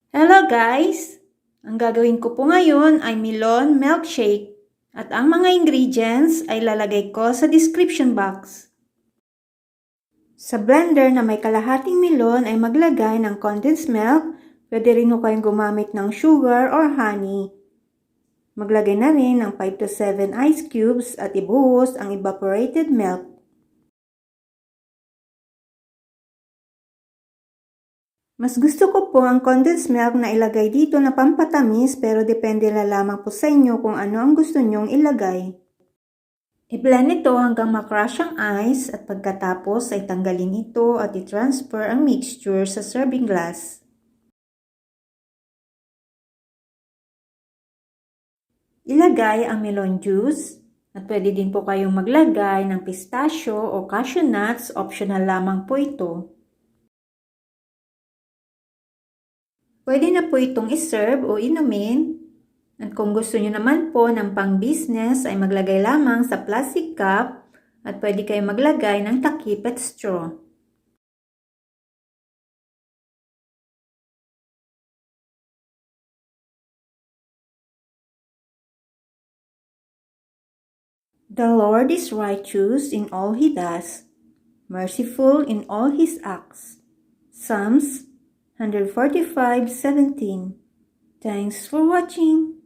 Hello guys! Ang gagawin ko po ngayon ay melon milkshake at ang mga ingredients ay lalagay ko sa description box. Sa blender na may kalahating melon ay maglagay ng condensed milk. Pwede rin po kayong gumamit ng sugar or honey. Maglagay na rin ng 5 to 7 ice cubes at ibuhos ang evaporated milk. Mas gusto ko po ang condensed milk na ilagay dito na pampatamis pero depende na lamang po sa inyo kung ano ang gusto nyong ilagay. I-blend ito hanggang makrush ang ice at pagkatapos ay tanggalin ito at i-transfer ang mixture sa serving glass. Ilagay ang melon juice at pwede din po kayong maglagay ng pistachio o cashew nuts, optional lamang po ito. Pwede na po itong iserve o inumin. At kung gusto nyo naman po ng pang-business ay maglagay lamang sa plastic cup at pwede kayo maglagay ng takip at straw. The Lord is righteous in all He does, merciful in all His acts. Psalms 145:17. Thanks for watching.